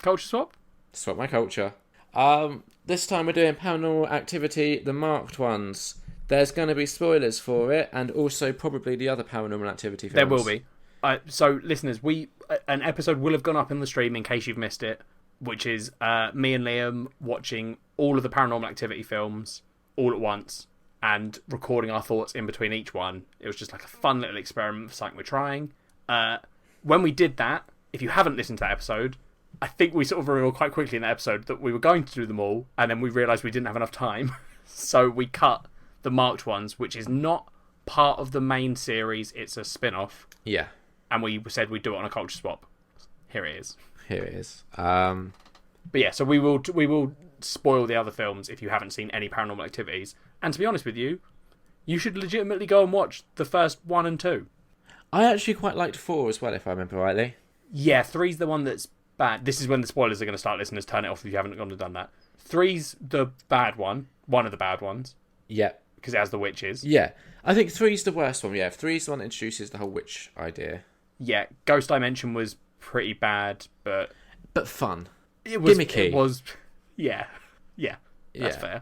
Culture swap? Swap my culture. This time we're doing Paranormal Activity, the marked ones. There's going to be spoilers for it, and also probably the other Paranormal Activity films. There will be. So, listeners, an episode will have gone up in the stream in case you've missed it, which is me and Liam watching all of the Paranormal Activity films all at once and recording our thoughts in between each one. It was just like a fun little experiment for something we're trying. When we did that, if you haven't listened to that episode, I think we sort of revealed quite quickly in that episode that we were going to do them all, and then we realised we didn't have enough time. So we cut the marked ones, which is not part of the main series, it's a spin-off. Yeah. And we said we'd do it on a culture swap. Here it is. But yeah, so we will spoil the other films if you haven't seen any Paranormal Activities. And to be honest with you, you should legitimately go and watch the first 1 and 2. I actually quite liked 4 as well, if I remember rightly. Yeah, 3's the one that's bad. This is when the spoilers are going to start, listeners. Turn it off if you haven't gone and done that. 3's the bad one of the bad ones. Yeah. Because it has the witches. Yeah. I think 3's the worst one, yeah. 3's the one that introduces the whole witch idea. Yeah, Ghost Dimension was pretty bad, but fun. It was gimmicky. It was, yeah, that's fair.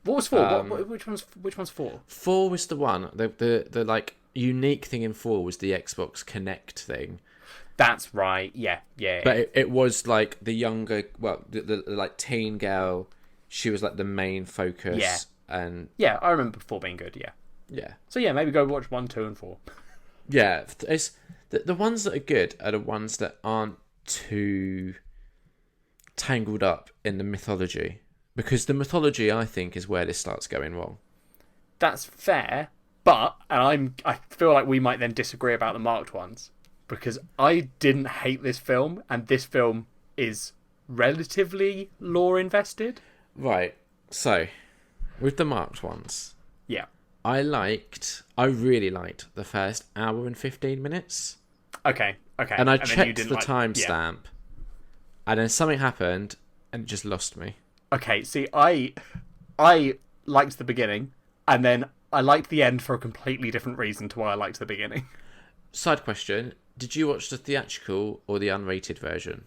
What was 4? Which one's 4? 4 was the one. The like unique thing in 4 was the Xbox Connect thing. That's right. Yeah. But it was like the younger, well, the like teen girl. She was like the main focus. Yeah. And yeah, I remember 4 being good. Yeah. Yeah. So yeah, maybe go watch 1, 2, and 4. Yeah, it's the ones that are good are the ones that aren't too tangled up in the mythology, because the mythology, I think, is where this starts going wrong. That's fair, but I feel like we might then disagree about the marked ones, because I didn't hate this film, and this film is relatively lore invested. Right. So, with the marked ones, yeah, I really liked the first hour and 15 minutes. Okay. And I checked the timestamp, and then something happened, and it just lost me. Okay, see, I liked the beginning, and then I liked the end for a completely different reason to why I liked the beginning. Side question, did you watch the theatrical or the unrated version?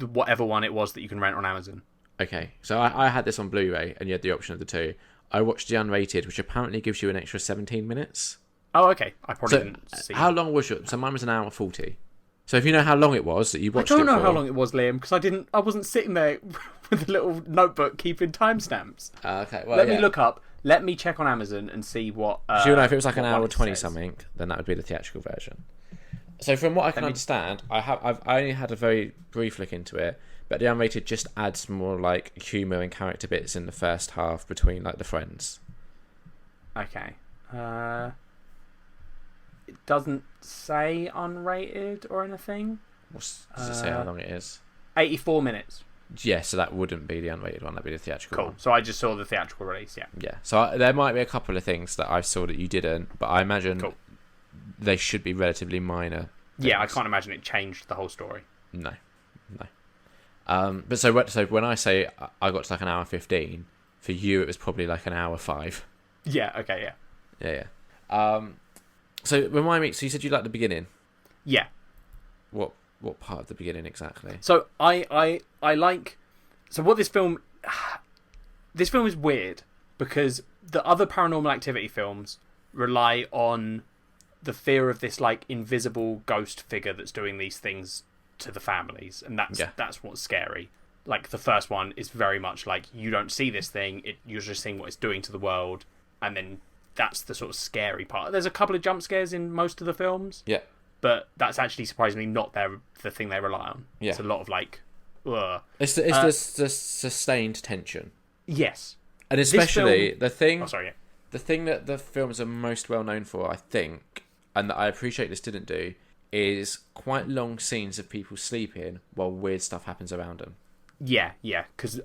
Whatever one it was that you can rent on Amazon. Okay, so I had this on Blu-ray, and you had the option of the two. I watched the unrated, which apparently gives you an extra 17 minutes. Oh, okay. I probably didn't see. How long was yours? So mine was an hour 40. So if you know how long it was that you watched it for... I don't know how long it was, Liam, because I wasn't sitting there with a little notebook keeping timestamps. Okay, well, Let me look up. Let me check on Amazon and see what... so you know, if it was like an hour 20 something, then that would be the theatrical version. So from what I can understand, I only had a very brief look into it, but the unrated just adds more like humour and character bits in the first half between like the friends. Okay. It doesn't say unrated or anything. Does it say how long it is? 84 minutes. Yeah, so that wouldn't be the unrated one, that'd be the theatrical one. So I just saw the theatrical release, yeah. Yeah, so there might be a couple of things that I saw that you didn't, but I imagine they should be relatively minor things. Yeah, I can't imagine it changed the whole story. No. But so when I say I got to like an hour 15, for you it was probably like an hour 5. Yeah, okay, yeah. So remind me, so you said you liked the beginning? Yeah. What part of the beginning exactly? So I like... So what this film is weird, because the other Paranormal Activity films rely on the fear of this like invisible ghost figure that's doing these things to the families, and that's what's scary. Like the first one is very much like you don't see this thing, you're just seeing what it's doing to the world, and then that's the sort of scary part. There's a couple of jump scares in most of the films, but that's actually surprisingly not the thing they rely on. It's a lot of like, ugh. It's the sustained tension. Yes, and especially the thing. Oh, sorry. Yeah. The thing that the films are most well known for, I think, and that I appreciate this didn't do, is quite long scenes of people sleeping while weird stuff happens around them. Yeah, because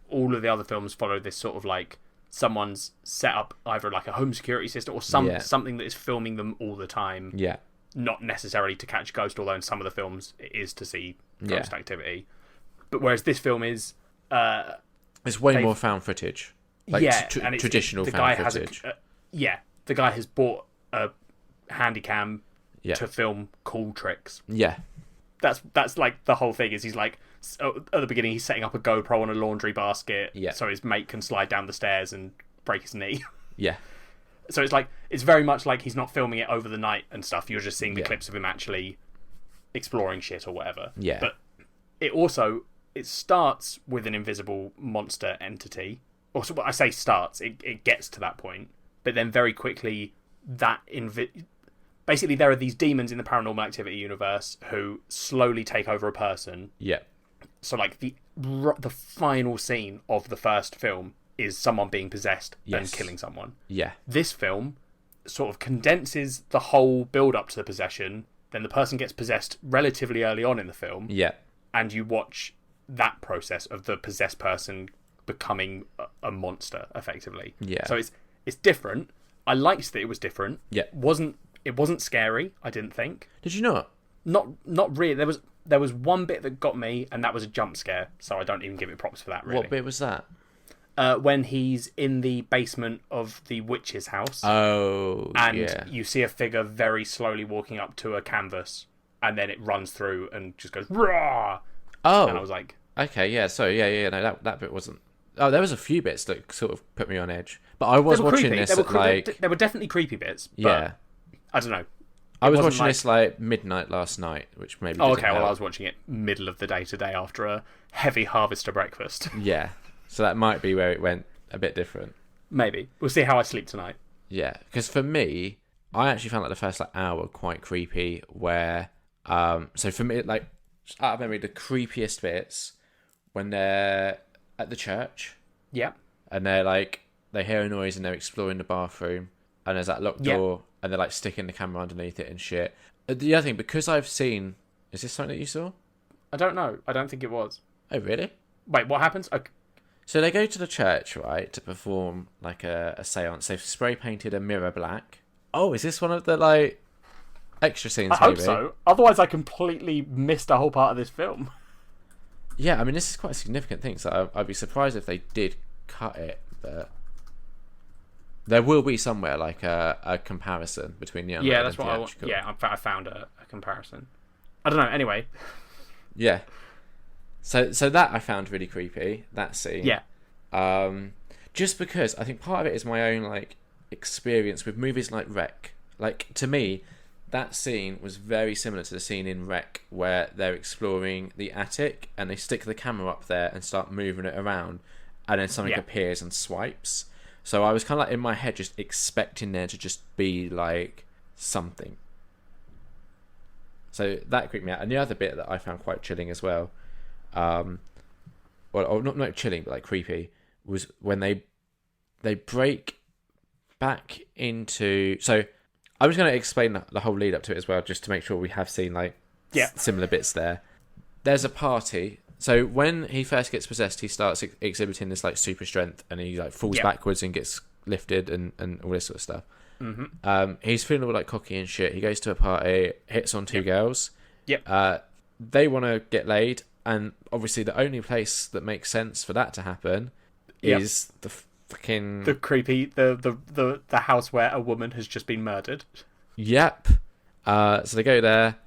all of the other films follow this sort of like someone's set up either like a home security system or something that is filming them all the time. Yeah. Not necessarily to catch ghost, although in some of the films it is to see ghost activity. But whereas this film is... it's way more found footage. Like and traditional found footage. The guy has bought a Handycam to film cool tricks. Yeah. That's like the whole thing. Is he's like at the beginning he's setting up a GoPro on a laundry basket, so his mate can slide down the stairs and break his knee. Yeah. So it's very much like he's not filming it over the night and stuff. You're just seeing the clips of him actually exploring shit or whatever. Yeah. But it starts with an invisible monster entity. Also, I say starts, it gets to that point, but then very quickly basically there are these demons in the Paranormal Activity universe who slowly take over a person. Yeah. So like the final scene of the first film is someone being possessed and killing someone. Yeah. This film sort of condenses the whole build up to the possession. Then the person gets possessed relatively early on in the film. Yeah. And you watch that process of the possessed person becoming a monster, effectively. Yeah. So it's different. I liked that it was different. Yeah. It wasn't scary, I didn't think. Did you not? Not really. There was one bit that got me, and that was a jump scare, so I don't even give it props for that, really. What bit was that? When he's in the basement of the witch's house. Oh, and you see a figure very slowly walking up to a canvas, and then it runs through and just goes, "Rah!" Oh. And I was like... Okay, yeah, so, no, that bit wasn't... Oh, there was a few bits that sort of put me on edge. But I was watching creepy. this at, like... There were definitely creepy bits, but... Yeah. I don't know. I was watching this, like, midnight last night, which maybe didn't help. Well, I was watching it middle of the day today after a heavy harvester breakfast. Yeah, so that might be where it went a bit different. Maybe. We'll see how I sleep tonight. Yeah, because for me, I actually found like the first like hour quite creepy. Where, so for me, like out of memory, the creepiest bits when they're at the church. Yeah. And they hear a noise and they're exploring the bathroom, and there's that locked door, and they're like sticking the camera underneath it and shit. The other thing, because I've seen, is this something that you saw? I don't know. I don't think it was. Oh really? Wait, what happens? Okay. So they go to the church, right, to perform like a seance. They've spray painted a mirror black. Oh, is this one of the like extra scenes? I hope so. Otherwise, I completely missed a whole part of this film. Yeah, I mean, this is quite a significant thing. So I'd be surprised if they did cut it, but there will be somewhere like a comparison between the unrated that's and what theatrical. I found a comparison. I don't know. Anyway. Yeah. So that I found really creepy, that scene. Yeah. Just because I think part of it is my own like experience with movies like Wreck. Like to me, that scene was very similar to the scene in Wreck where they're exploring the attic and they stick the camera up there and start moving it around, and then something appears and swipes. So I was kind of like in my head just expecting there to just be like something. So that creeped me out. And the other bit that I found quite chilling as well, not chilling, but like creepy, was when they break back into... So I'm just going to explain the whole lead up to it as well, just to make sure we have seen like similar bits there. There's a party. So when he first gets possessed, he starts exhibiting this like super strength, and he like falls backwards and gets lifted and all this sort of stuff. Mm-hmm. He's feeling all like cocky and shit. He goes to a party, hits on two girls. Yep. They want to get laid, and obviously the only place that makes sense for that to happen is the fucking the house where a woman has just been murdered. Yep. So they go there.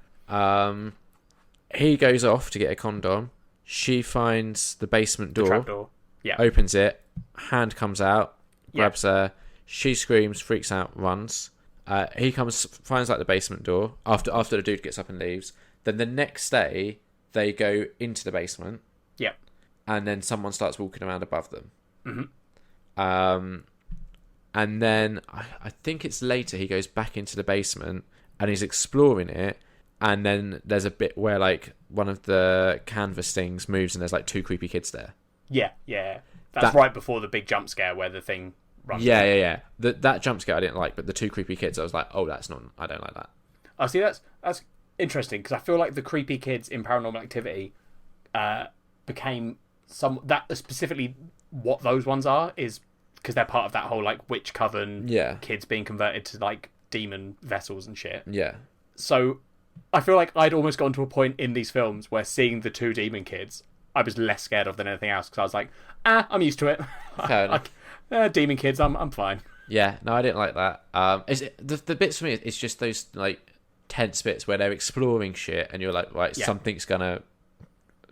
He goes off to get a condom. She finds the basement door. The trapdoor. Yeah. Opens it. Hand comes out. Grabs her. She screams, freaks out, runs. He finds like the basement door after the dude gets up and leaves. Then the next day, they go into the basement. Yep. And then someone starts walking around above them. Mm-hmm. And then I think it's later he goes back into the basement and he's exploring it. And then there's a bit where like one of the canvas things moves and there's like two creepy kids there. Yeah. That's right before the big jump scare where the thing runs. Yeah. That jump scare I didn't like, but the two creepy kids, I was like, oh, I don't like that. Oh, see, that's interesting, because I feel like the creepy kids in Paranormal Activity became specifically what those ones are is because they're part of that whole like witch coven, kids being converted to like demon vessels and shit. Yeah. So I feel like I'd almost gotten to a point in these films where seeing the two demon kids, I was less scared of than anything else, because I was like, I'm used to it. Fair enough. Demon kids, I'm fine. Yeah, no, I didn't like that. The bits for me, it's just those like tense bits where they're exploring shit, and you're like, right, something's gonna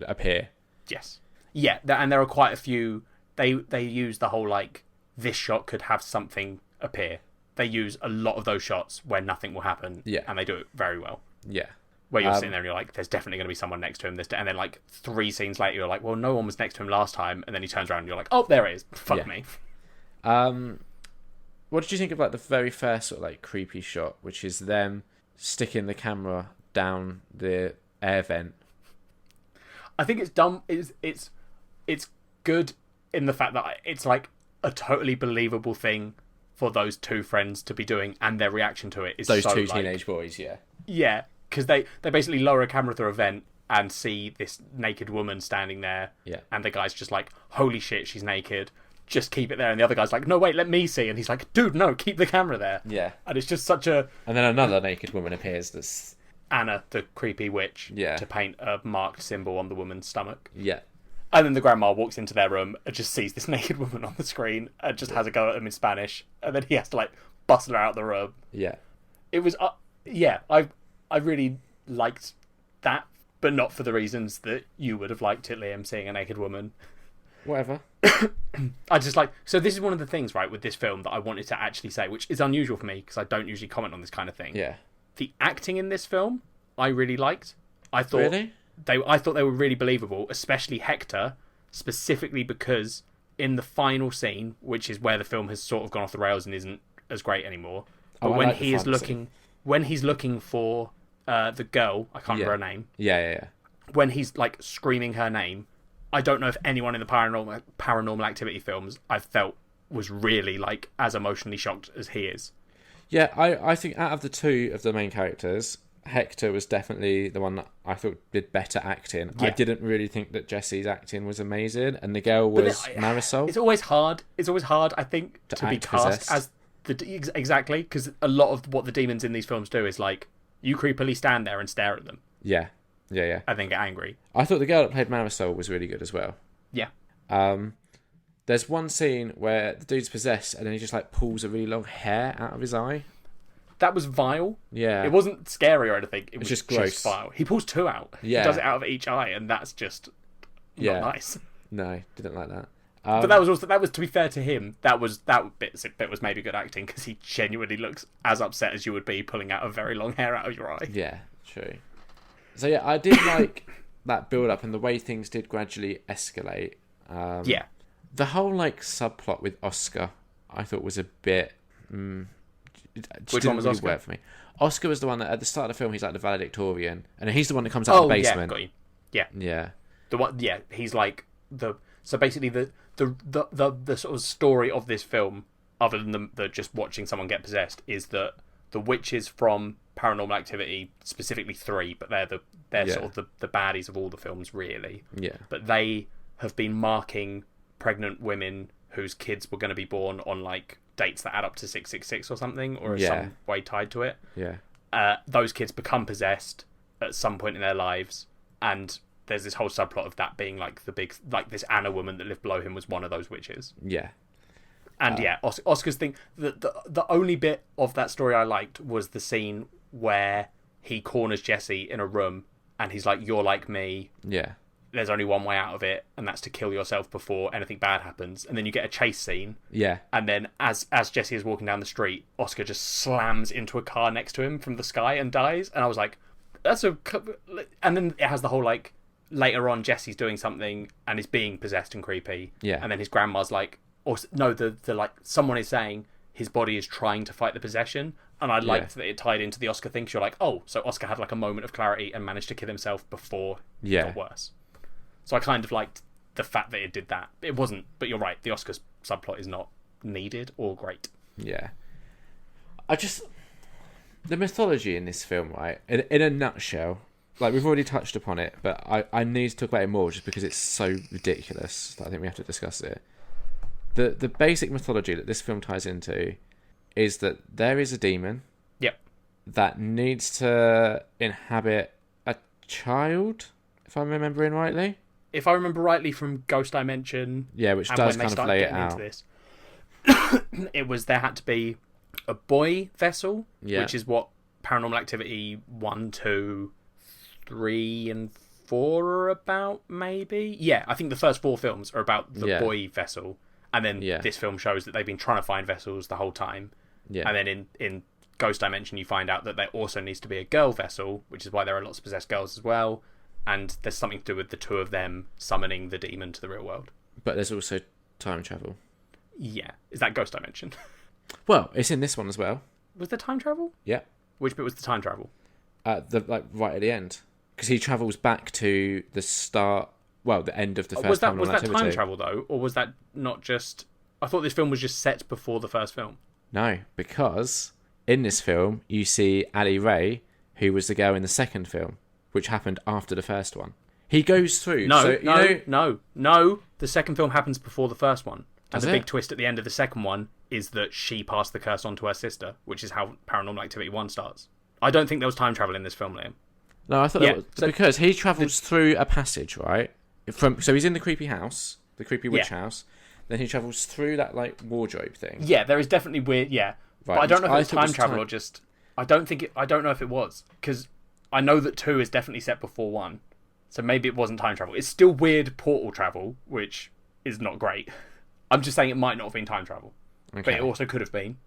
appear. Yes. Yeah, and there are quite a few. They use the whole like this shot could have something appear. They use a lot of those shots where nothing will happen. Yeah. And they do it very well. Yeah. Where you're sitting there and you're like, there's definitely going to be someone next to him. And then like 3 scenes later, you're like, well, no one was next to him last time. And then he turns around and you're like, oh, there it is. Fuck me. What did you think of like the very first sort of like creepy shot, which is them sticking the camera down the air vent? I think it's dumb. It's good in the fact that it's like a totally believable thing for those 2 friends to be doing, and their reaction to it is those so, 2 like, teenage boys. Yeah, because they basically lower a camera through a vent and see this naked woman standing there. Yeah. And the guy's just like, holy shit, she's naked. Just keep it there. And the other guy's like, no, wait, let me see. And he's like, dude, no, keep the camera there. Yeah. And it's just such a... And then another naked woman appears that's... Anna, the creepy witch, Yeah. to paint a marked symbol on the woman's stomach. Yeah. And then the grandma walks into their room and just sees this naked woman on the screen and just has a go at him in Spanish. And then he has to, like, bustle her out of the room. Yeah. It was... I really liked that, but not for the reasons that you would have liked it, Liam, seeing a naked woman. Whatever. I just like... So this is one of the things, right, with this film that I wanted to actually say, which is unusual for me because I don't usually comment on this kind of thing. Yeah. The acting in this film, I really liked. I thought Really? I thought they were really believable, especially Hector, specifically because in the final scene, which is where the film has sort of gone off the rails and isn't as great anymore, but when he is looking... When he's looking for the girl, I can't remember her name. Yeah. When he's like screaming her name, I don't know if anyone in the paranormal activity films I've felt was really like as emotionally shocked as he is. Yeah, I think out of the 2 of the main characters, Hector was definitely the one that I thought did better acting. Yeah. I didn't really think that Jesse's acting was amazing, and the girl was Marisol. It's always hard, I think, to be cast as exactly, because a lot of what the demons in these films do is like you creepily stand there and stare at them. Yeah. And then get angry. I thought the girl that played Marisol was really good as well. Yeah. There's one scene where the dude's possessed and then he just like pulls a really long hair out of his eye. That was vile. Yeah. It wasn't scary or anything. It was just gross. Vile. He pulls 2 out. Yeah. He does it out of each eye, and that's just not nice. No, didn't like that. But that was to be fair to him, that bit was maybe good acting because he genuinely looks as upset as you would be pulling out a very long hair out of your eye. Yeah, true. So yeah, I did like that build up and the way things did gradually escalate. The whole like subplot with Oscar, I thought was a bit. Which one was Oscar? Work for me. Oscar was the one that at the start of the film he's like the valedictorian, and he's the one that comes out of the basement. Yeah, got you. Yeah. The one, he's like the. So basically, the sort of story of this film, other than the just watching someone get possessed, is that the witches from Paranormal Activity, specifically 3, but they're sort of the baddies of all the films, really. Yeah. But they have been marking pregnant women whose kids were going to be born on like dates that add up to 666 or something, or some way tied to it. Yeah. Those kids become possessed at some point in their lives, and there's this whole subplot of that being like the big, like this Anna woman that lived below him was one of those witches. Yeah. And Oscar's thing, the only bit of that story I liked was the scene where he corners Jesse in a room and he's like, you're like me. Yeah. There's only one way out of it, and that's to kill yourself before anything bad happens. And then you get a chase scene. Yeah. And then as Jesse is walking down the street, Oscar just slams into a car next to him from the sky and dies. And I was like, and then it has the whole like, later on Jesse's doing something and is being possessed and creepy. Yeah. And then his grandma's like, or no, the like someone is saying his body is trying to fight the possession, and I liked that it tied into the Oscar thing. 'Cause you're like, oh, so Oscar had like a moment of clarity and managed to kill himself before it got worse. So I kind of liked the fact that it did that. It wasn't, but you're right. The Oscars subplot is not needed or great. Yeah. The mythology in this film, right? In a nutshell, like we've already touched upon it, but I need to talk about it more just because it's so ridiculous that I think we have to discuss it. The basic mythology that this film ties into is that there is a demon that needs to inhabit a child, if I'm remembering rightly. If I remember rightly from Ghost Dimension, which does kind of lay it out. It was there had to be a boy vessel, which is what Paranormal Activity 1, 2, 3, and 4 are about, maybe? Yeah, I think the first 4 films are about the boy vessel. And then this film shows that they've been trying to find vessels the whole time. Yeah. And then in Ghost Dimension, you find out that there also needs to be a girl vessel, which is why there are lots of possessed girls as well. And there's something to do with the two of them summoning the demon to the real world. But there's also time travel. Yeah. Is that Ghost Dimension? Well, it's in this one as well. Was there time travel? Yeah. Which bit was the time travel? Right at the end. Because he travels back to the start... Well, the end of the first Paranormal Activity. Was that time travel, though? Or was that not just... I thought this film was just set before the first film. No, because in this film, you see Ali Ray, who was the girl in the second film, which happened after the first one. He goes through... No. The second film happens before the first one. And the big twist at the end of the second one is that she passed the curse on to her sister, which is how Paranormal Activity 1 starts. I don't think there was time travel in this film, Liam. No, I thought that was... because he travels through a passage, right? So he's in the creepy house, the creepy witch house. Then he travels through that wardrobe thing. Yeah, there is definitely weird. Yeah, right. But I don't know if it's time travel or just. I don't know if it was, because I know that 2 is definitely set before 1, so maybe it wasn't time travel. It's still weird portal travel, which is not great. I'm just saying it might not have been time travel, but it also could have been.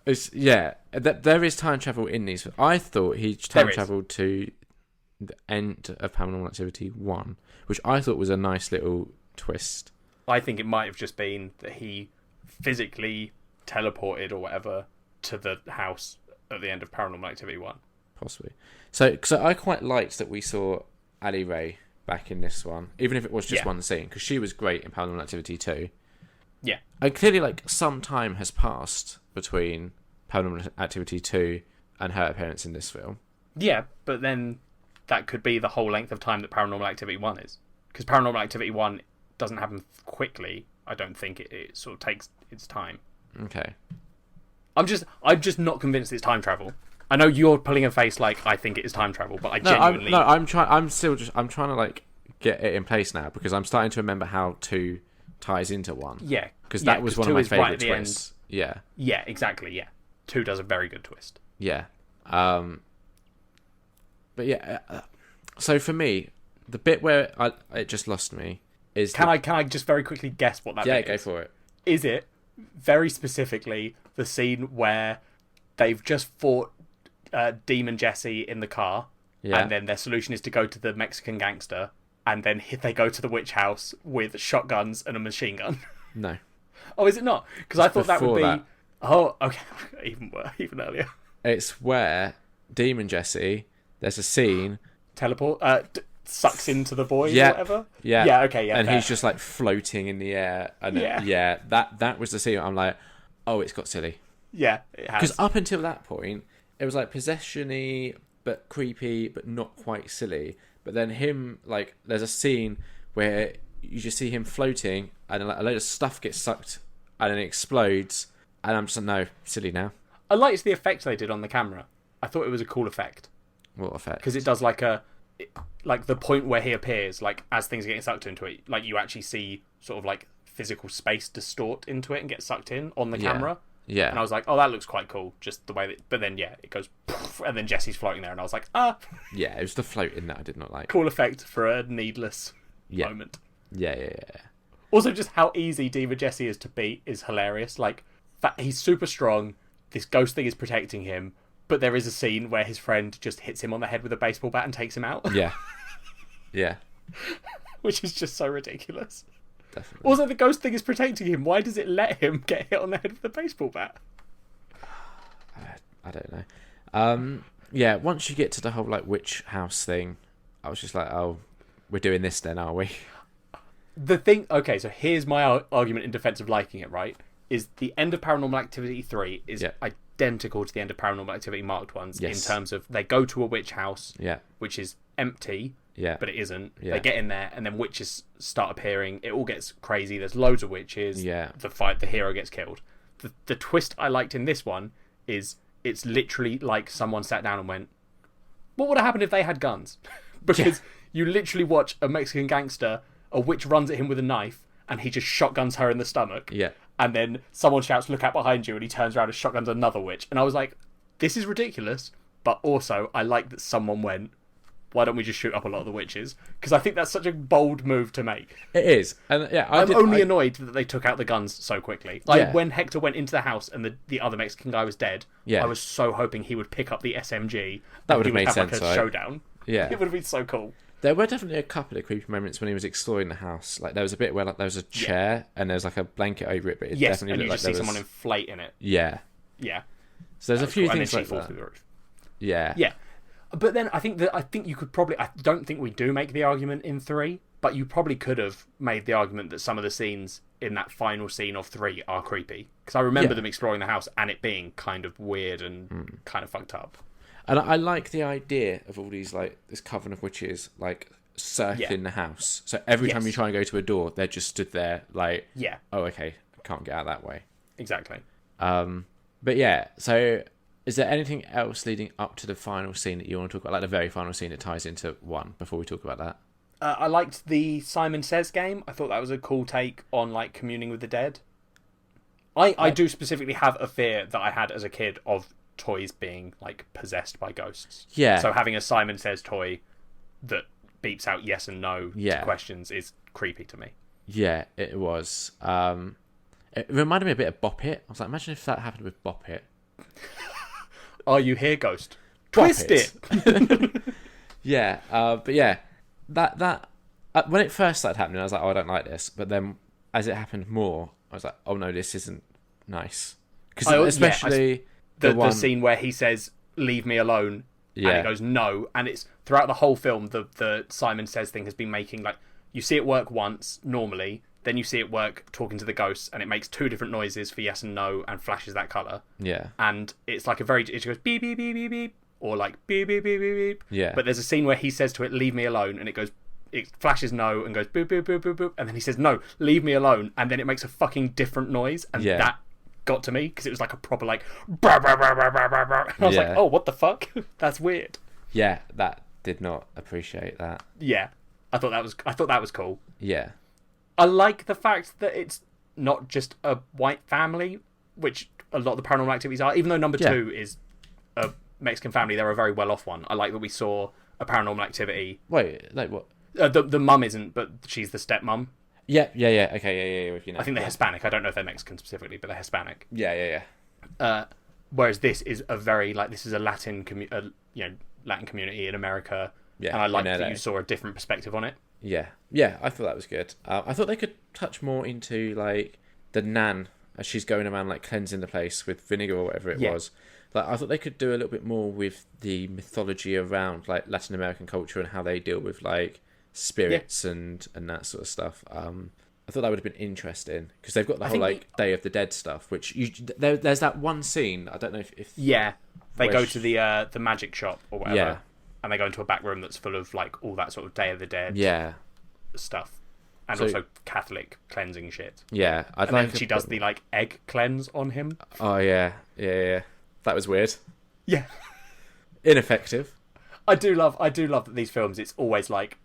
There is time travel in these. I thought he time travelled to the end of Paranormal Activity 1, which I thought was a nice little twist. I think it might have just been that he physically teleported or whatever to the house at the end of Paranormal Activity 1. Possibly. So I quite liked that we saw Ali Ray back in this one, even if it was just one scene, because she was great in Paranormal Activity 2. Yeah. And clearly, some time has passed between Paranormal Activity 2 and her appearance in this film. Yeah, but then that could be the whole length of time that Paranormal Activity 1 is. Because Paranormal Activity 1 doesn't happen quickly. I don't think it sort of takes its time. Okay. I'm just not convinced it's time travel. I know you're pulling a face like I think it is time travel, but genuinely... I'm trying to get it in place now, because I'm starting to remember how 2 ties into 1. Yeah. Because that was one of my favourite twists. Yeah. Yeah, exactly, yeah. 2 does a very good twist. Yeah. But yeah, so for me, the bit where it just lost me is... Can I just very quickly guess what that bit is? Yeah, go for it. Is it, very specifically, the scene where they've just fought Demon Jesse in the car, and then their solution is to go to the Mexican gangster, and then they go to the witch house with shotguns and a machine gun? No. Oh, is it not? Because I thought that would be... That. Oh, okay. Even earlier. It's where Demon Jesse, there's a scene... sucks into the boy or whatever? Yeah. Yeah, okay, yeah. And he's just floating in the air. And that was the scene. I'm like, oh, it's got silly. Yeah, it has. Because up until that point, it was possession-y, but creepy, but not quite silly. But then him, there's a scene where you just see him floating, and a load of stuff gets sucked, and then it explodes, and I'm just no, silly now. I liked the effect they did on the camera. I thought it was a cool effect. What effect? Because it does the point where he appears, as things are getting sucked into it, you actually see sort of physical space distort into it and get sucked in on the camera. Yeah. And I was like, oh, that looks quite cool, just the way that... But then, it goes... Poof, and then Jesse's floating there, and I was like, ah! Yeah, it was the floating that I did not like. Cool effect for a needless moment. Yeah. Also, just how easy Diva Jesse is to beat is hilarious. He's super strong, this ghost thing is protecting him, but there is a scene where his friend just hits him on the head with a baseball bat and takes him out. Yeah. Yeah. Which is just so ridiculous. Definitely. Also, the ghost thing is protecting him. Why does it let him get hit on the head with a baseball bat? I don't know. Yeah, once you get to the whole witch house thing, I was just like, oh, we're doing this then, are we? The thing... Okay, so here's my argument in defense of liking it, right? Is the end of Paranormal Activity 3 is identical to the end of Paranormal Activity Marked Ones in terms of they go to a witch house, which is empty, but it isn't. Yeah. They get in there, and then witches start appearing. It all gets crazy. There's loads of witches. Yeah. The hero gets killed. The twist I liked in this one is it's literally like someone sat down and went, what would have happened if they had guns? Because you literally watch a Mexican gangster, a witch runs at him with a knife, and he just shotguns her in the stomach. Yeah. And then someone shouts, look out behind you, and he turns around and shotguns another witch. And I was like, this is ridiculous, but also I like that someone went, why don't we just shoot up a lot of the witches? Because I think that's such a bold move to make. It is. And yeah, I'm only annoyed that they took out the guns so quickly. Like, when Hector went into the house and the other Mexican guy was dead, I was so hoping he would pick up the SMG. That would have made sense, like a right? showdown. Yeah. It would have been so cool. There were definitely a couple of creepy moments when he was exploring the house. Like, there was a bit where like there was a chair and there was like a blanket over it, but it definitely and you looked just like see there was... someone inflate in it. Yeah. Yeah. So there's a few cool. things And then like she falls that. through the roof. Yeah. Yeah. But then I think you could probably... I don't think we do make the argument in 3, but you probably could have made the argument that some of the scenes in that final scene of 3 are creepy. Because I remember them exploring the house and it being kind of weird and kind of fucked up. And I like the idea of all these, like, this coven of witches, like, circling the house. So every time you try and go to a door, they're just stood there, like, oh, okay, I can't get out that way. Exactly. But yeah, so... Is there anything else leading up to the final scene that you want to talk about? Like the very final scene that ties into 1, before we talk about that? I liked the Simon Says game. I thought that was a cool take on, like, communing with the dead. I do specifically have a fear that I had as a kid of toys being, like, possessed by ghosts. Yeah. So having a Simon Says toy that beeps out yes and no to questions is creepy to me. Yeah, it was. It reminded me a bit of Bop It. I was like, imagine if that happened with Bop It. Are you here, ghost? Twist it. Yeah, but yeah, that when it first started happening, I was like, oh, I don't like this. But then, as it happened more, I was like, oh no, this isn't nice. Because especially the scene where he says, "Leave me alone," and it goes no, and it's throughout the whole film. The Simon Says thing has been making, like, you see it work once normally. Then you see it work talking to the ghosts, and it makes 2 different noises for yes and no, and flashes that colour. Yeah. And it's like it goes beep, beep, beep, beep, beep, or like beep, beep, beep, beep, beep. Yeah. But there's a scene where he says to it, "Leave me alone," and it flashes no, and goes boop, boop, boop, boop, boop, and then he says, "No, leave me alone," and then it makes a fucking different noise, and that got to me, because it was like a proper, like, brr, brr, brr, brr, brr, brr, brr. And I was like, oh, what the fuck? That's weird. Yeah, that did not appreciate that. Yeah. I thought that was cool. Yeah. I like the fact that it's not just a white family, which a lot of the Paranormal Activities are. Even though number 2 is a Mexican family, they're a very well-off one. I like that we saw a Paranormal Activity. Wait, like what? The mum isn't, but she's the stepmom. Yeah. Okay, yeah. You know. I think they're Hispanic. I don't know if they're Mexican specifically, but they're Hispanic. Yeah. Whereas this is a very, like, this is a Latin community in America. Yeah, and I like that you saw a different perspective on it. Yeah, I thought that was good. I thought they could touch more into, like, the nan as she's going around, like, cleansing the place with vinegar or whatever it was. Like, I thought they could do a little bit more with the mythology around, like, Latin American culture and how they deal with, like, spirits and that sort of stuff. I thought that would have been interesting because they've got the whole, like, Day of the Dead stuff, which there's that one scene. I don't know if they go to the magic shop or whatever. Yeah. And they go into a back room that's full of, like, all that sort of Day of the Dead stuff. And also Catholic cleansing shit. Yeah. And then she does the, like, egg cleanse on him. Oh, yeah. That was weird. Yeah. Ineffective. I do love that these films, it's always like,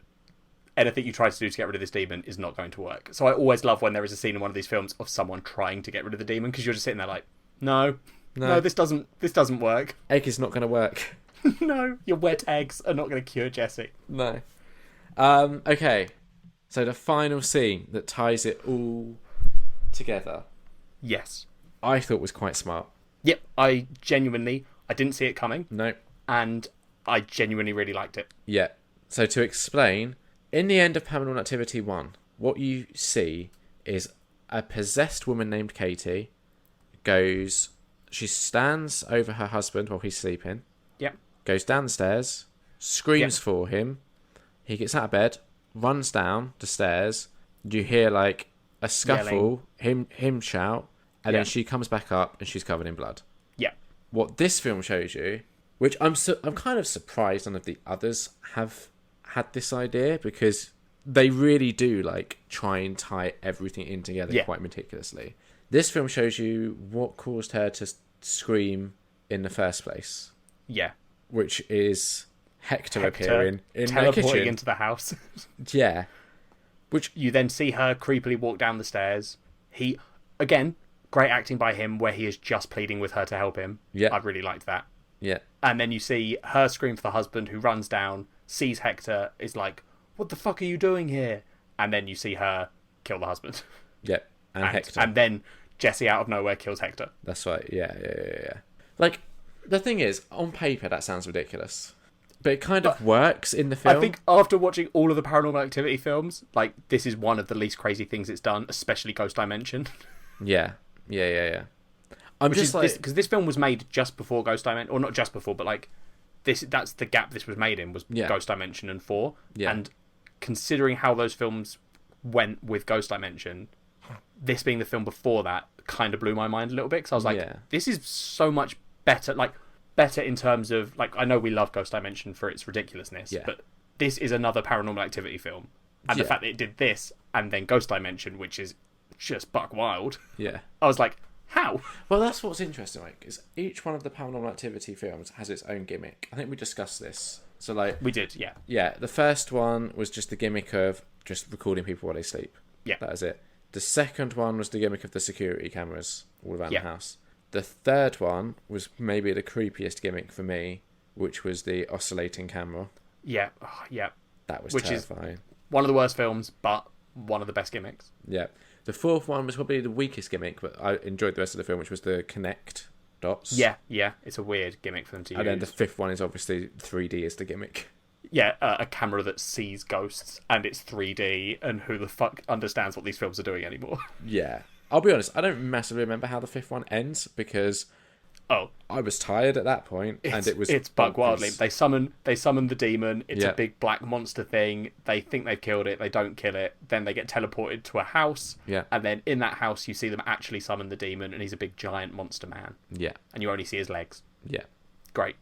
anything you try to do to get rid of this demon is not going to work. So I always love when there is a scene in one of these films of someone trying to get rid of the demon, because you're just sitting there like, no, this doesn't work. Egg is not going to work. No, your wet eggs are not going to cure Jesse. No. Okay. So the final scene that ties it all together. Yes. I thought was quite smart. Yep. I didn't see it coming. No. And I genuinely really liked it. Yeah. So to explain, in the end of Paranormal Activity 1, what you see is a possessed woman named Katie she stands over her husband while he's sleeping. Yep. Goes downstairs, screams for him. He gets out of bed, runs down the stairs. You hear, like, a scuffle, him shout, and then she comes back up and she's covered in blood. Yeah. What this film shows you, which I'm kind of surprised none of the others have had this idea, because they really do, like, try and tie everything in together quite meticulously. This film shows you what caused her to scream in the first place. Yeah. Which is Hector appearing in the kitchen. Into the house. Yeah. Which you then see her creepily walk down the stairs. Again, great acting by him where he is just pleading with her to help him. Yeah. I really liked that. Yeah. And then you see her scream for the husband, who runs down, sees Hector, is like, "What the fuck are you doing here?" And then you see her kill the husband. Yeah. And Hector. And then Jesse out of nowhere kills Hector. That's right. Yeah. Like, the thing is, on paper, that sounds ridiculous. But it kind of works in the film. I think after watching all of the Paranormal Activity films, like, this is one of the least crazy things it's done, especially Ghost Dimension. Yeah. I'm just like... Because this film was made just before Ghost Dimension, or not just before, but like, that's the gap this was made in, was Ghost Dimension and 4. Yeah. And considering how those films went with Ghost Dimension, this being the film before that kind of blew my mind a little bit, because I was like, this is so much better, like, better in terms of, like, I know we love Ghost Dimension for its ridiculousness, but this is another Paranormal Activity film. And the fact that it did this, and then Ghost Dimension, which is just buck wild, I was like, how? Well, that's what's interesting, like, is each one of the Paranormal Activity films has its own gimmick. I think we discussed this. So, like... We did, yeah. Yeah, the first one was just the gimmick of just recording people while they sleep. Yeah. That was it. The second one was the gimmick of the security cameras all around the house. The third one was maybe the creepiest gimmick for me, which was the oscillating camera. Yeah. That was Is terrifying. one of the worst films, but one of the best gimmicks. Yeah. The fourth one was probably the weakest gimmick, but I enjoyed the rest of the film, which was the connect dots. Yeah. It's a weird gimmick for them to use. And then the fifth one is obviously 3D is the gimmick. Yeah, a camera that sees ghosts, and it's 3D, and who the fuck understands what these films are doing anymore? Yeah. I'll be honest, I don't massively remember how the fifth one ends, because I was tired at that point, and it's bug wildly. They summon the demon. It's a big black monster thing. They think they've killed it. They don't kill it. Then they get teleported to a house. Yeah. And then in that house, you see them actually summon the demon, and he's a big giant monster man. Yeah. And you only see his legs. Yeah. Great.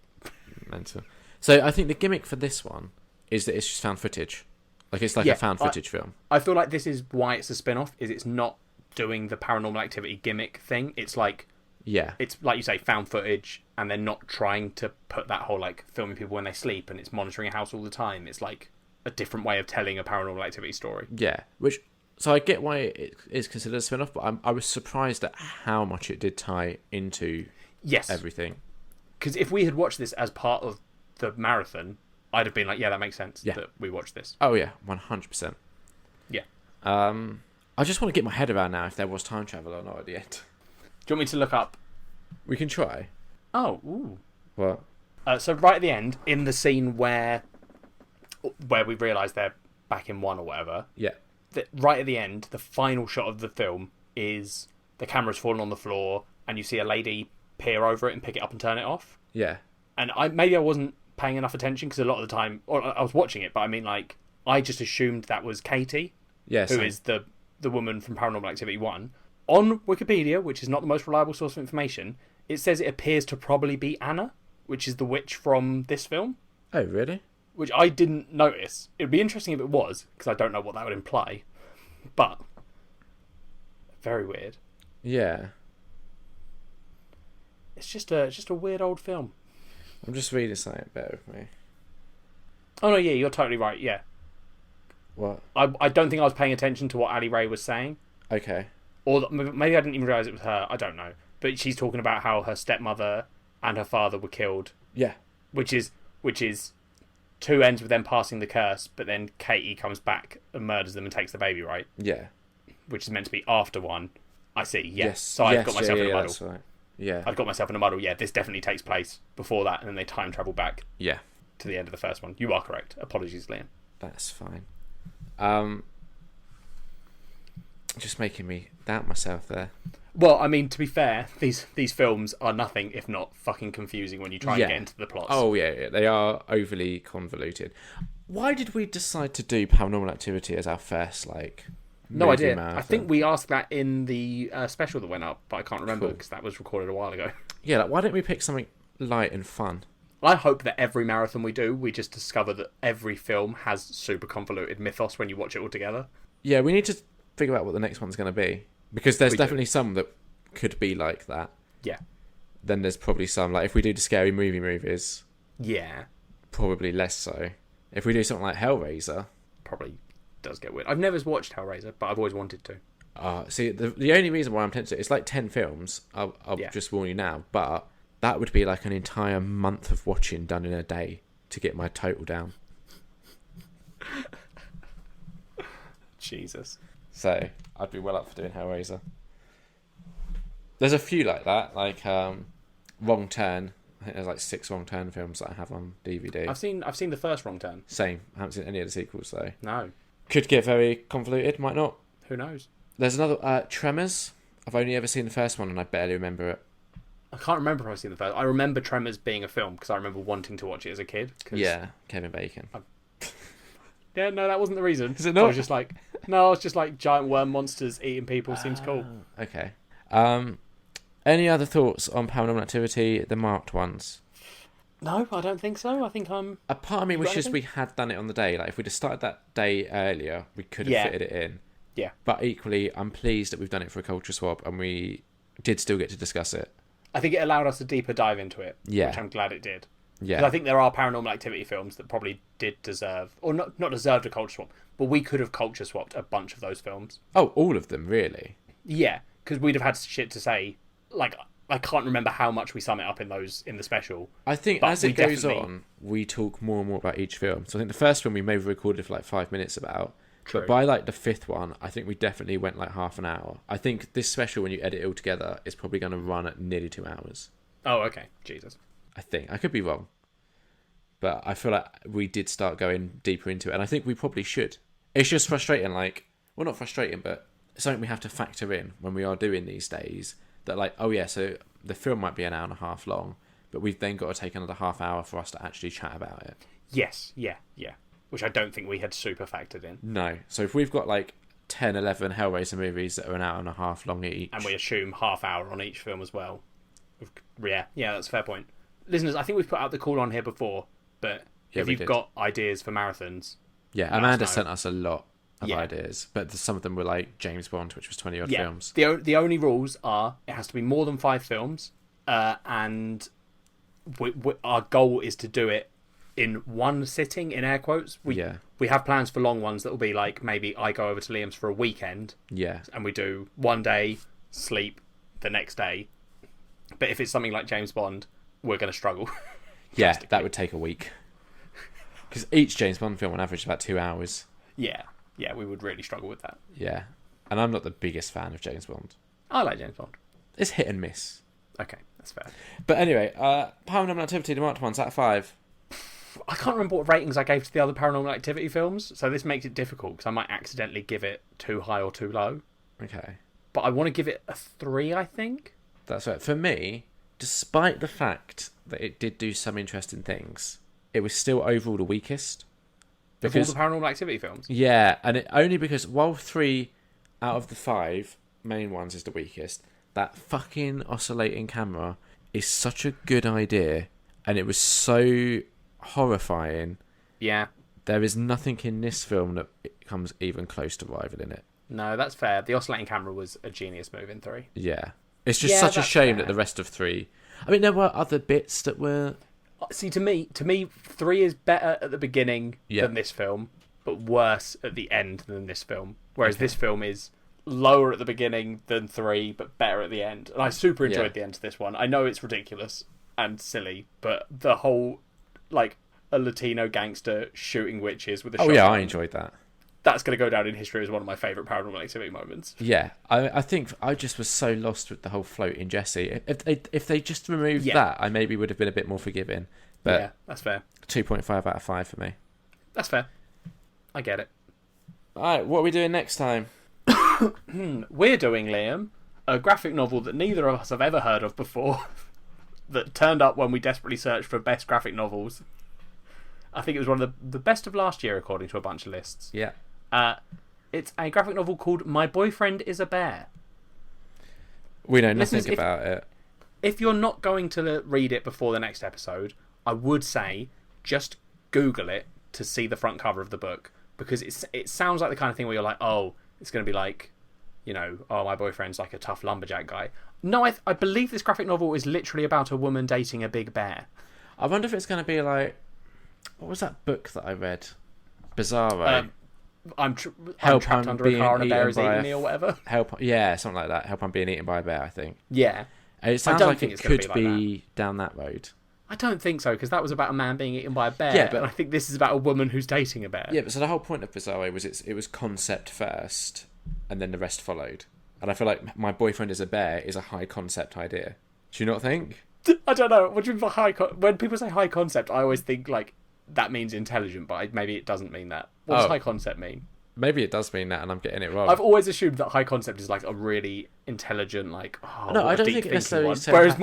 Mental. So I think the gimmick for this one is that it's just found footage. Like, it's like a found footage film. I feel like this is why it's a spin-off, is it's not doing the Paranormal Activity gimmick thing. It's like... Yeah. It's, like you say, found footage, and they're not trying to put that whole, like, filming people when they sleep, and it's monitoring a house all the time. It's, like, a different way of telling a Paranormal Activity story. Yeah. So I get why it is considered a spin-off, but I was surprised at how much it did tie into everything. Because if we had watched this as part of the marathon, I'd have been like, yeah, that makes sense that we watched this. Oh, yeah. 100%. Yeah. I just want to get my head around now if there was time travel or not at the end. Do you want me to look up? We can try. Oh, ooh. What? So right at the end, in the scene where we realise they're back in 1 or whatever. Yeah. Right at the end, the final shot of the film is the camera's fallen on the floor, and you see a lady peer over it and pick it up and turn it off. Yeah. And maybe I wasn't paying enough attention, because a lot of the time, or I was watching it, but I mean, like, I just assumed that was Katie, who is the woman from Paranormal Activity 1. On Wikipedia, which is not the most reliable source of information, it says it appears to probably be Anna, which is the witch from this film. Oh, really? Which I didn't notice. It would be interesting if it was, because I don't know what that would imply. But very weird. Yeah. It's just a weird old film. I'm just reading something. Bear with me. Oh no, yeah, you're totally right. Yeah. What? I don't think I was paying attention to what Ali Ray was saying. Okay. Or maybe I didn't even realise it was her. I don't know. But she's talking about how her stepmother and her father were killed. Yeah. Which is 2 ends with them passing the curse, but then Katie comes back and murders them and takes the baby, right? Yeah. Which is meant to be after 1. I see, yes. So I've got myself in a muddle. That's right. Yeah. I've got myself in a muddle. Yeah, this definitely takes place before that, and then they time travel back. Yeah. To the end of the first one. You are correct. Apologies, Liam. That's fine. Just making me doubt myself there. Well, I mean, to be fair, these films are nothing if not fucking confusing when you try and get into the plots. Oh, yeah. They are overly convoluted. Why did we decide to do Paranormal Activity as our first, like... No idea. Marathon? I think we asked that in the special that went up, but I can't remember because that was recorded a while ago. Yeah, like, why don't we pick something light and fun? I hope that every marathon we do, we just discover that every film has super convoluted mythos when you watch it all together. Yeah, we need to figure out what the next one's going to be. Because there's definitely some that could be like that. Yeah. Then there's probably some, like, if we do the scary movies... Yeah. Probably less so. If we do something like Hellraiser... Probably does get weird. I've never watched Hellraiser, but I've always wanted to. See, the only reason why I'm tempted... It's like 10 films, I'll just warn you now, but that would be like an entire month of watching done in a day to get my total down. Jesus. So I'd be well up for doing Hellraiser. There's a few like that, like Wrong Turn. I think there's like 6 Wrong Turn films that I have on DVD. I've seen the first Wrong Turn. Same. I haven't seen any of the sequels though. No. Could get very convoluted, might not. Who knows? There's another Tremors. I've only ever seen the first one and I barely remember it. I can't remember if I've seen the first. I remember Tremors being a film because I remember wanting to watch it as a kid. Yeah, Kevin Bacon. Yeah, no, that wasn't the reason. Is it not? I was just like giant worm monsters eating people seems cool. Okay. Any other thoughts on Paranormal Activity, the marked ones? No, I don't think so. I think I'm... A part of me wishes we had done it on the day. Like, if we'd have started that day earlier, we could have fitted it in. Yeah. But equally, I'm pleased that we've done it for a culture swap and we did still get to discuss it. I think it allowed us a deeper dive into it, yeah. which I'm glad it did. Yeah. Because I think there are Paranormal Activity films that probably did deserve, or not deserved a culture swap, but we could have culture swapped a bunch of those films. Oh, all of them, really? Yeah, because we'd have had shit to say. Like, I can't remember how much we sum it up in the special. I think as it goes on, we talk more and more about each film. So I think the first film we may have recorded for like 5 minutes about. True. But by like the 5th one, I think we definitely went like half an hour. I think this special, when you edit it all together, is probably going to run at nearly 2 hours. Oh, okay. Jesus. I think. I could be wrong. But I feel like we did start going deeper into it. And I think we probably should. It's just frustrating, like... Well, not frustrating, but something we have to factor in when we are doing these days. That like, oh yeah, so the film might be an hour and a half long, but we've then got to take another half hour for us to actually chat about it. Yes, yeah. Which I don't think we had super factored in. No. So if we've got like 10, 11 Hellraiser movies that are an hour and a half long each... And we assume half hour on each film as well. Yeah, that's a fair point. Listeners, I think we've put out the call on here before, but if you've got ideas for marathons... Yeah, Amanda sent us a lot of ideas, but some of them were like James Bond, which was 20-odd films. The only rules are it has to be more than 5 films, and our goal is to do it in one sitting, in air quotes. We have plans for long ones that will be like, maybe I go over to Liam's for a weekend, and we do one day, sleep the next day. But if it's something like James Bond, we're going to struggle. Yeah, that would take a week. Because each James Bond film on average is about 2 hours. Yeah, we would really struggle with that. Yeah, and I'm not the biggest fan of James Bond. I like James Bond. It's hit and miss. Okay, that's fair. But anyway, Paranormal Activity, the marked ones, out of 5. I can't remember what ratings I gave to the other Paranormal Activity films, so this makes it difficult because I might accidentally give it too high or too low. Okay. But I want to give it a 3, I think. That's right. For me, despite the fact that it did do some interesting things, it was still overall the weakest. Because, of all the Paranormal Activity films? Yeah, and only because while 3 out of the 5 main ones is the weakest, that fucking oscillating camera is such a good idea, and it was so horrifying. Yeah. There is nothing in this film that comes even close to rivaling it. No, that's fair. The oscillating camera was a genius move in 3. Yeah. It's just such a shame that the rest of 3... I mean, there were other bits that were... See, to me, 3 is better at the beginning than this film, but worse at the end than this film. Whereas this film is lower at the beginning than 3, but better at the end. And I super enjoyed the end of this one. I know it's ridiculous and silly, but the whole, like, a Latino gangster shooting witches with a shotgun. Oh, yeah, I enjoyed that. That's going to go down in history as one of my favourite Paranormal Activity moments. Yeah, I think I just was so lost with the whole floating Jesse. If they just removed that, I maybe would have been a bit more forgiving. But yeah, that's fair. 2.5 out of 5 for me. That's fair. I get it. Alright, what are we doing next time? We're doing, Liam, a graphic novel that neither of us have ever heard of before, that turned up when we desperately searched for best graphic novels. I think it was one of the best of last year, according to a bunch of lists. Yeah. It's a graphic novel called My Boyfriend is a Bear. We know nothing about it. If you're not going to read it before the next episode, I would say just Google it to see the front cover of the book, because it sounds like the kind of thing where you're like, oh, it's going to be like, you know, oh, my boyfriend's like a tough lumberjack guy. No, I believe this graphic novel is literally about a woman dating a big bear. I wonder if it's going to be like, what was that book that I read? Bizarro. I'm trapped under a car and a bear is eating me or whatever. Yeah, something like that. Help, I'm being eaten by a bear, I think. Yeah. It sounds like it could be down that road. I don't think so, because that was about a man being eaten by a bear. Yeah, but I think this is about a woman who's dating a bear. Yeah, but so the whole point of Bizarro was it was concept first, and then the rest followed. And I feel like My Boyfriend is a Bear is a high concept idea. Do you not think? I don't know. What do you mean by when people say high concept, I always think like that means intelligent, but maybe it doesn't mean that. What does high concept mean? Maybe it does mean that, and I'm getting it wrong. I've always assumed that high concept is like a really intelligent, like no, I don't think it necessarily. Whereas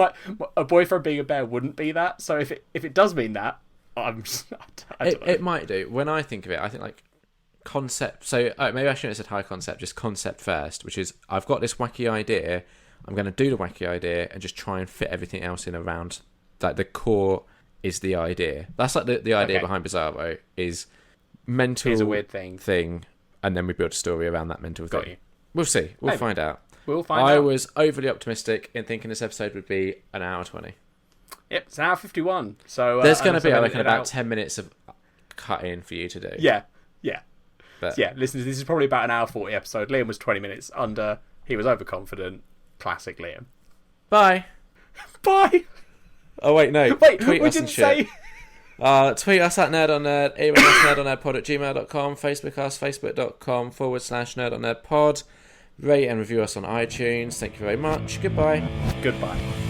a boyfriend being a bear wouldn't be that. So if it does mean that, I don't know. It might do. When I think of it, I think like concept. So maybe I shouldn't have said high concept, just concept first, which is I've got this wacky idea. I'm going to do the wacky idea and just try and fit everything else in around. Like the core is the idea. That's like the idea behind Bizarro is mental. It's a weird thing. And then we build a story around that mental thing. Got you. We'll see. We'll find out. I was overly optimistic in thinking this episode would be an hour 20. Yep, it's an hour 51. So there's going to be, I reckon, about 10 minutes of cut-in for you to do. Yeah. But yeah, listeners, this is probably about an hour 40 episode. Liam was 20 minutes under. He was overconfident. Classic Liam. Bye. Bye. Oh, wait, no. Wait, tweet we us didn't and shit. say... Tweet us at nerdonnerd, email us nerdonnerdpod@gmail.com, Facebook us, facebook.com/nerdonnerdpod, rate and review us on iTunes. Thank you very much. Goodbye. Goodbye.